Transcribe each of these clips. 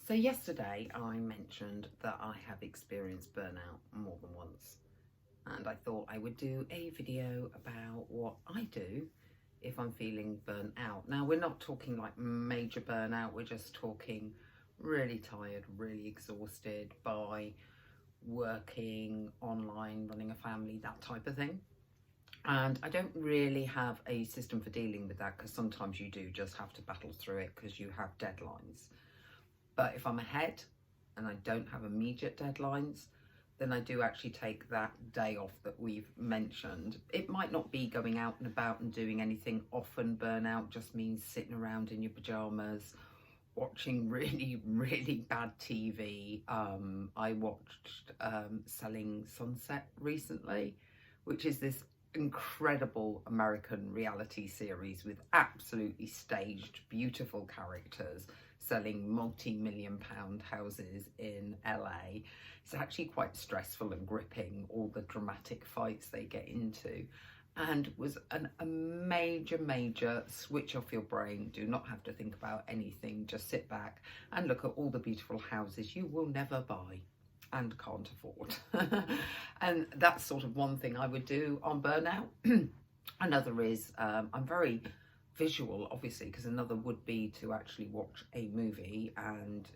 So yesterday I mentioned that I have experienced burnout more than once, and I thought I would do a video about what I do if I'm feeling burnt out. Now, we're not talking like major burnout, we're just talking really tired, really exhausted by working online, running a family, that type of thing. And I don't really have a system for dealing with that, because sometimes you do just have to battle through it because you have deadlines. But if I'm ahead and I don't have immediate deadlines, then I do actually take that day off that we've mentioned. It might not be going out and about and doing anything. Often burnout just means sitting around in your pajamas, watching really, really bad TV. I watched Selling Sunset recently, which is this incredible American reality series with absolutely staged, beautiful characters selling multi-million pound houses in LA. It's actually quite stressful and gripping, all the dramatic fights they get into, and was a major switch off your brain. Do not have to think about anything, just sit back and look at all the beautiful houses you will never buy and can't afford. And that's sort of one thing I would do on burnout. Another is I'm very visual, obviously, because another would be to actually watch a movie and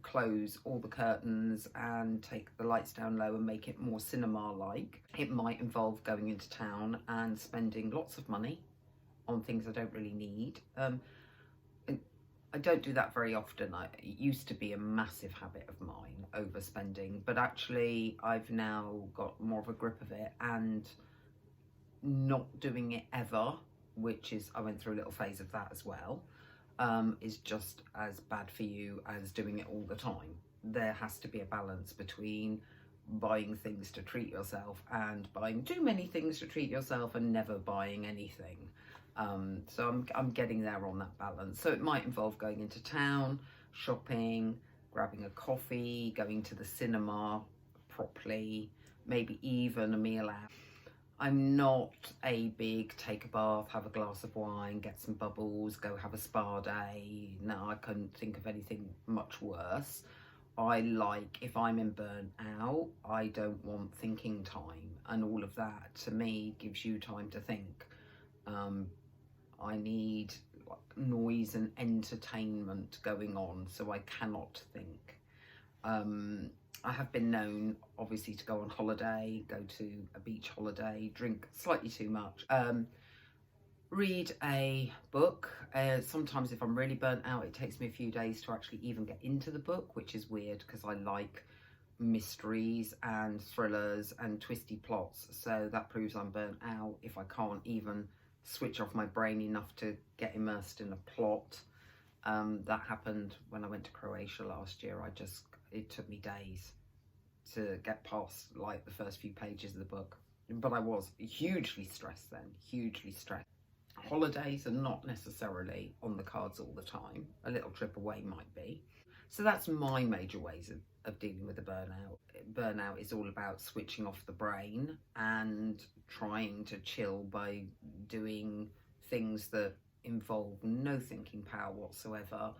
close all the curtains and take the lights down low and make it more cinema like. It might involve going into town and spending lots of money on things I don't really need. I don't do that very often. It used to be a massive habit of mine, overspending, but actually I've now got more of a grip of it, and not doing it ever, which is, I went through a little phase of that as well, is just as bad for you as doing it all the time. There has to be a balance between buying things to treat yourself and buying too many things to treat yourself and never buying anything. So I'm getting there on that balance. So it might involve going into town, shopping, grabbing a coffee, going to the cinema properly, maybe even a meal out. I'm not a big take a bath, have a glass of wine, get some bubbles, go have a spa day. No, I couldn't think of anything much worse. I like, if I'm in burnout, I don't want thinking time, and all of that to me gives you time to think. I need noise and entertainment going on, so I cannot think. I have been known, obviously, to go on holiday, go to a beach holiday, drink slightly too much, read a book. Sometimes if I'm really burnt out, it takes me a few days to actually even get into the book, which is weird because I like mysteries and thrillers and twisty plots. So that proves I'm burnt out if I can't even switch off my brain enough to get immersed in a plot. That happened when I went to Croatia last year. It took me days to get past like the first few pages of the book, but I was hugely stressed then, hugely stressed. Holidays are not necessarily on the cards all the time. A little trip away might be. So that's my major ways of dealing with the burnout. Burnout is all about switching off the brain and trying to chill by doing things that involve no thinking power whatsoever,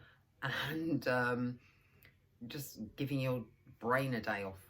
and just giving your brain a day off